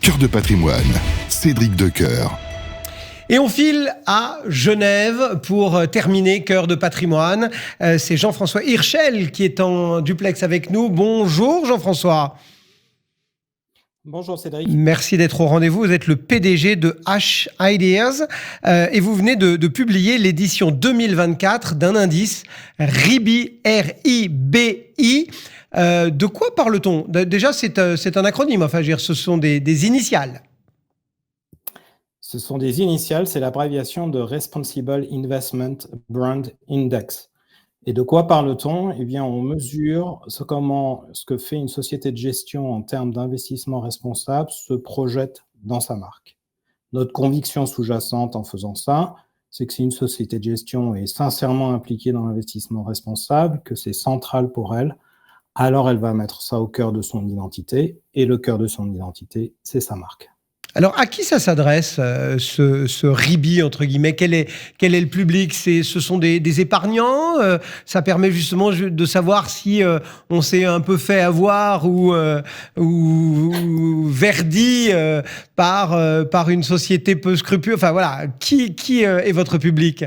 Cœur de patrimoine, Cédric Decoeur. Et on file à Genève pour terminer Cœur de patrimoine. C'est Jean-François Hirschel qui est en duplex avec nous. Bonjour Jean-François. Bonjour Cédric. Merci d'être au rendez-vous. Vous êtes le PDG de H Ideas et vous venez de publier l'édition 2024 d'un indice RIBI, R-I-B-I. De quoi parle-t-on ? Déjà, c'est un acronyme, enfin, je veux dire, ce sont des initiales. Ce sont des initiales, c'est l'abréviation de Responsible Investment Brand Index. Et de quoi parle-t-on ? Eh bien, on mesure ce que fait une société de gestion en termes d'investissement responsable se projette dans sa marque. Notre conviction sous-jacente en faisant ça, c'est que si une société de gestion est sincèrement impliquée dans l'investissement responsable, que c'est central pour elle, alors elle va mettre ça au cœur de son identité, et le cœur de son identité, c'est sa marque. Alors, à qui ça s'adresse, ce RIBI, entre guillemets ? Quel est le public ? Ce sont des épargnants ? Ça permet justement de savoir si on s'est un peu fait avoir ou verdi par une société peu scrupuleuse. Enfin, voilà. Qui est votre public ?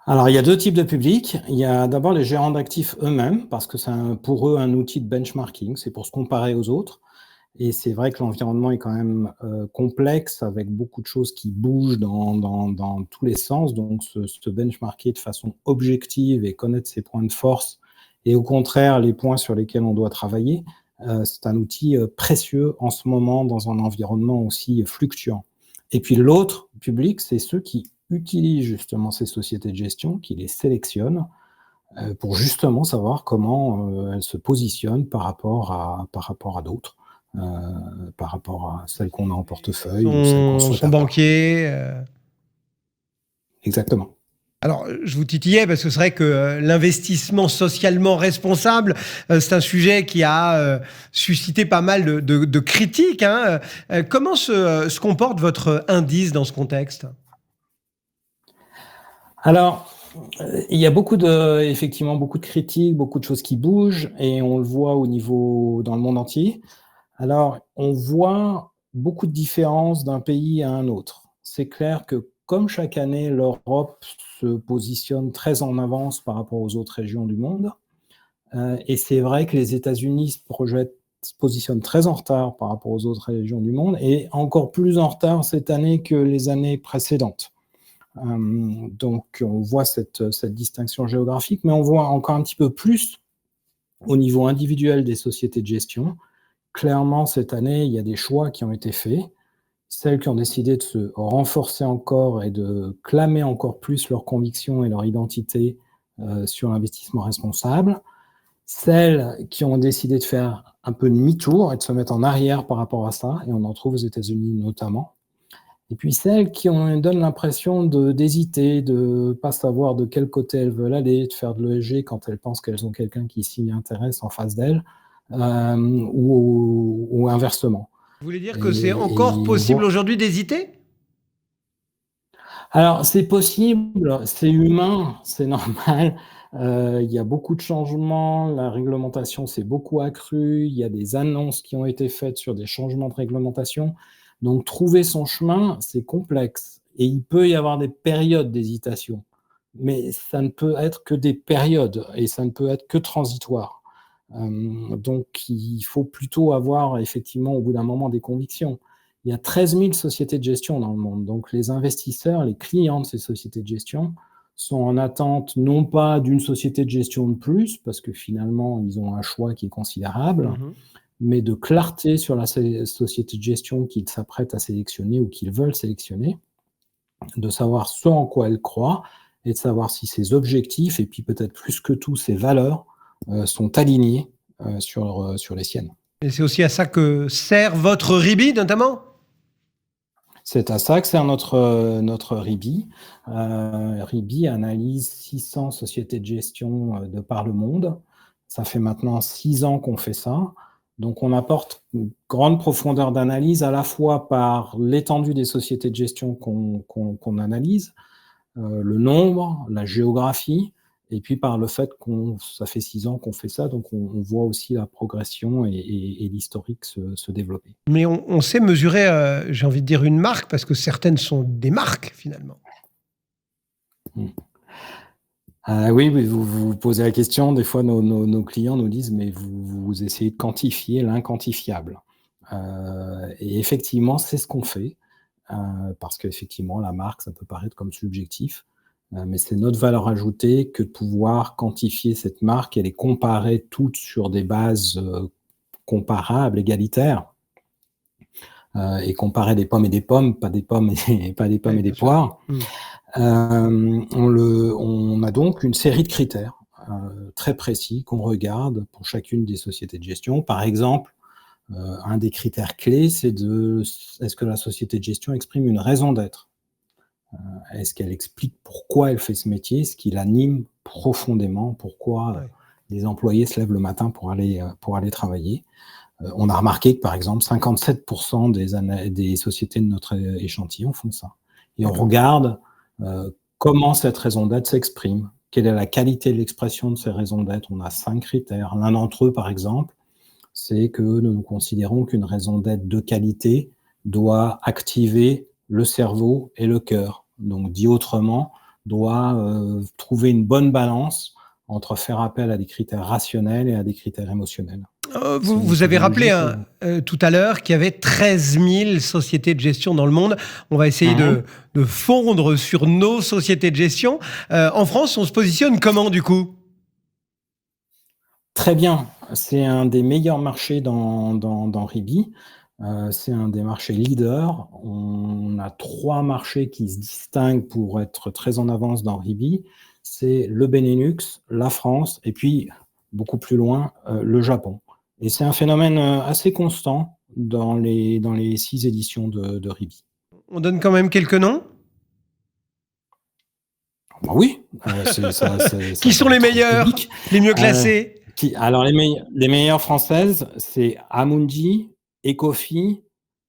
Alors, il y a deux types de publics. Il y a d'abord les gérants d'actifs eux-mêmes, parce que c'est pour eux un outil de benchmarking, c'est pour se comparer aux autres. Et c'est vrai que l'environnement est quand même complexe, avec beaucoup de choses qui bougent dans tous les sens. Donc, se benchmarker de façon objective et connaître ses points de force, et au contraire, les points sur lesquels on doit travailler, c'est un outil précieux en ce moment dans un environnement aussi fluctuant. Et puis l'autre public, c'est ceux qui utilisent justement ces sociétés de gestion, qui les sélectionnent, pour justement savoir comment elles se positionnent par rapport à d'autres. Par rapport à celles qu'on a en portefeuille ou celles qu'on souhaite son avoir. banquier. Exactement. Alors, je vous titillais parce que c'est vrai que l'investissement socialement responsable, c'est un sujet qui a suscité pas mal de critiques. Hein. Comment se comporte votre indice dans ce contexte ? Alors, il y a effectivement beaucoup de critiques, beaucoup de choses qui bougent, et on le voit dans le monde entier. Alors, on voit beaucoup de différences d'un pays à un autre. C'est clair que, comme chaque année, l'Europe se positionne très en avance par rapport aux autres régions du monde. Et c'est vrai que les États-Unis se positionnent très en retard par rapport aux autres régions du monde, et encore plus en retard cette année que les années précédentes. Donc, on voit cette distinction géographique, mais on voit encore un petit peu plus au niveau individuel des sociétés de gestion. Clairement, cette année, il y a des choix qui ont été faits. Celles qui ont décidé de se renforcer encore et de clamer encore plus leurs convictions et leur identité sur l'investissement responsable. Celles qui ont décidé de faire un peu demi-tour et de se mettre en arrière par rapport à ça, et on en trouve aux États-Unis notamment. Et puis celles qui donnent l'impression d'hésiter, de ne pas savoir de quel côté elles veulent aller, de faire de l'ESG quand elles pensent qu'elles ont quelqu'un qui s'y intéresse en face d'elles. Ou inversement. Vous voulez dire que c'est encore possible aujourd'hui d'hésiter ? Alors, c'est possible, c'est humain, c'est normal. Il y a beaucoup de changements, la réglementation s'est beaucoup accrue, il y a des annonces qui ont été faites sur des changements de réglementation. Donc, trouver son chemin, c'est complexe. Et il peut y avoir des périodes d'hésitation. Mais ça ne peut être que des périodes, et ça ne peut être que transitoire. Donc, il faut plutôt avoir effectivement au bout d'un moment des convictions. Il y a 13 000 sociétés de gestion dans le monde. Donc, les investisseurs, les clients de ces sociétés de gestion sont en attente non pas d'une société de gestion de plus, parce que finalement, ils ont un choix qui est considérable, mais de clarté sur la société de gestion qu'ils s'apprêtent à sélectionner ou qu'ils veulent sélectionner, de savoir ce en quoi elles croient et de savoir si ces objectifs, et puis peut-être plus que tout, ces valeurs, sont alignés sur les siennes. Et c'est aussi à ça que sert votre RIBI, notamment ? C'est à ça que sert notre RIBI. RIBI analyse 600 sociétés de gestion de par le monde. Ça fait maintenant 6 ans qu'on fait ça. Donc, on apporte une grande profondeur d'analyse à la fois par l'étendue des sociétés de gestion qu'on analyse, le nombre, la géographie, Et puis par le fait ça fait 6 ans qu'on fait ça, donc on voit aussi la progression et l'historique se développer. Mais on sait mesurer, j'ai envie de dire une marque, parce que certaines sont des marques finalement. Mmh. Oui, vous posez la question. Des fois, nos clients nous disent: «Mais vous essayez de quantifier l'inquantifiable». Et effectivement, c'est ce qu'on fait, parce qu'effectivement, la marque, ça peut paraître comme subjectif, mais c'est notre valeur ajoutée que de pouvoir quantifier cette marque et les comparer toutes sur des bases, comparables, égalitaires, et comparer des pommes et des pommes, pas des pommes et pas des pommes Ouais, et des bien sûr. poires. Mmh. On a donc une série de critères très précis qu'on regarde pour chacune des sociétés de gestion. Par exemple, un des critères clés, c'est est-ce que la société de gestion exprime une raison d'être? Est-ce qu'elle explique pourquoi elle fait ce métier, ce qui l'anime profondément, pourquoi Ouais. les employés se lèvent le matin pour aller travailler? On a remarqué que, par exemple, 57% des sociétés de notre échantillon font ça. Et on D'accord. regarde comment cette raison d'être s'exprime, quelle est la qualité de l'expression de ces raisons d'être. On a 5 critères. L'un d'entre eux, par exemple, c'est que nous considérons qu'une raison d'être de qualité doit activer le cerveau et le cœur. Donc, dit autrement, doit trouver une bonne balance entre faire appel à des critères rationnels et à des critères émotionnels. C'est une Vous avez rappelé méthodologie qu'on... tout à l'heure qu'il y avait 13 000 sociétés de gestion dans le monde. On va essayer Mhm. de fondre sur nos sociétés de gestion. En France, on se positionne comment du coup? Très bien, c'est un des meilleurs marchés dans Ribi. C'est un des marchés leaders. On a 3 marchés qui se distinguent pour être très en avance dans Ribi. C'est le Benelux, la France et puis, beaucoup plus loin, le Japon. Et c'est un phénomène assez constant dans les 6 éditions de Ribi. On donne quand même quelques noms. Bah oui, ça Qui sont doit les être meilleurs, public. les mieux Euh, classés? Alors, les meilleures françaises, c'est Amundi, Ecofi,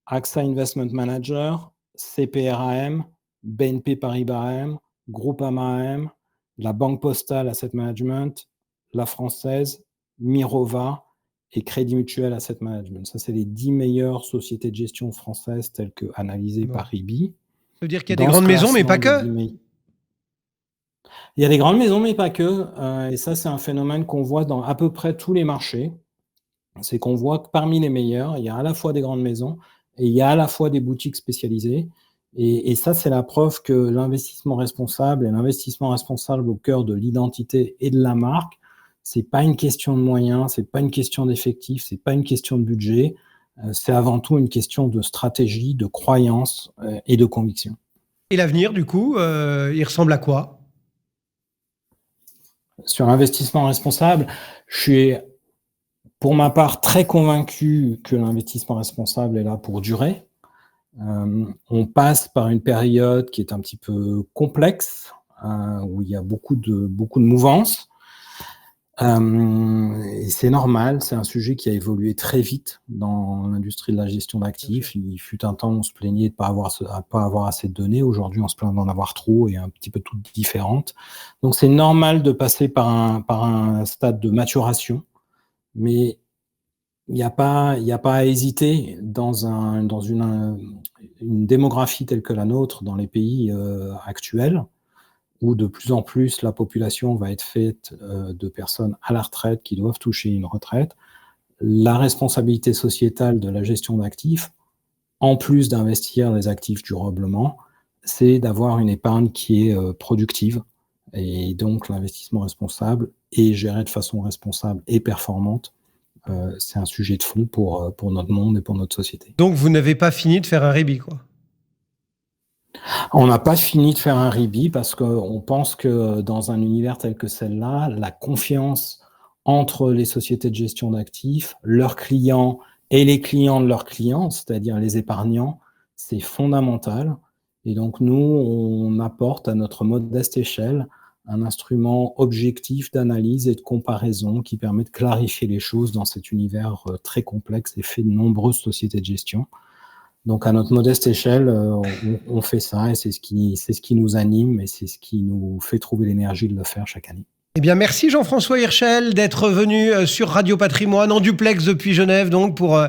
AXA Investment Manager, CPRAM, BNP Paribas AM, Groupama AM, la Banque Postale Asset Management, la Française, Mirova et Crédit Mutuel Asset Management. Ça, c'est les 10 meilleures sociétés de gestion françaises telles que analysées Bon. par Ribi. Ça veut dire qu'il y a des Dans ce grandes maisons, mais classement pas des que. 10 meilleures, il y a des grandes maisons, mais pas que. Et ça, c'est un phénomène qu'on voit dans à peu près tous les marchés. C'est qu'on voit que parmi les meilleurs, il y a à la fois des grandes maisons et il y a à la fois des boutiques spécialisées. Et ça, c'est la preuve que l'investissement responsable et l'investissement responsable au cœur de l'identité et de la marque, c'est pas une question de moyens, c'est pas une question d'effectifs, c'est pas une question de budget. C'est avant tout une question de stratégie, de croyance et de conviction. Et l'avenir, du coup, il ressemble à quoi? Sur l'investissement responsable, je suis pour ma part très convaincu que l'investissement responsable est là pour durer. On passe par une période qui est un petit peu complexe, où il y a beaucoup de mouvances. Et c'est normal, c'est un sujet qui a évolué très vite dans l'industrie de la gestion d'actifs. Il fut un temps où on se plaignait de pas avoir assez de données. Aujourd'hui, on se plaint d'en avoir trop et un petit peu toutes différentes. Donc c'est normal de passer par un stade de maturation, mais il n'y a pas à hésiter dans une démographie telle que la nôtre dans les pays actuels, où de plus en plus la population va être faite de personnes à la retraite qui doivent toucher une retraite. La responsabilité sociétale de la gestion d'actifs, en plus d'investir les actifs durablement, c'est d'avoir une épargne qui est productive. Et donc l'investissement responsable et géré de façon responsable et performante, c'est un sujet de fond pour notre monde et pour notre société. Donc, vous n'avez pas fini de faire un rébit, quoi. On n'a pas fini de faire un Ribi parce qu'on pense que dans un univers tel que celle-là, la confiance entre les sociétés de gestion d'actifs, leurs clients et les clients de leurs clients, c'est-à-dire les épargnants, c'est fondamental. Et donc nous, on apporte à notre modeste échelle un instrument objectif d'analyse et de comparaison qui permet de clarifier les choses dans cet univers très complexe et fait de nombreuses sociétés de gestion. Donc à notre modeste échelle, on fait ça et c'est ce qui nous anime et c'est ce qui nous fait trouver l'énergie de le faire chaque année. Eh bien, merci Jean-François Hirschel d'être venu sur Radio Patrimoine en duplex depuis Genève, donc pour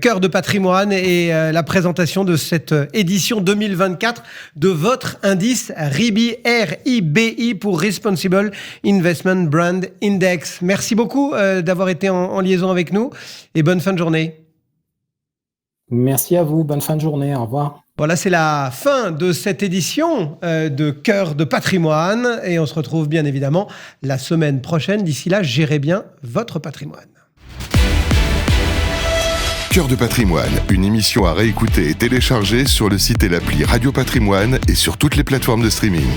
Cœur de Patrimoine et la présentation de cette édition 2024 de votre indice RIBI, R-I-B-I pour Responsible Investment Brand Index. Merci beaucoup d'avoir été en liaison avec nous et bonne fin de journée. Merci à vous, bonne fin de journée, au revoir. Voilà, c'est la fin de cette édition de Cœur de Patrimoine et on se retrouve bien évidemment la semaine prochaine. D'ici là, gérez bien votre patrimoine. Cœur de Patrimoine, une émission à réécouter et télécharger sur le site et l'appli Radio Patrimoine et sur toutes les plateformes de streaming.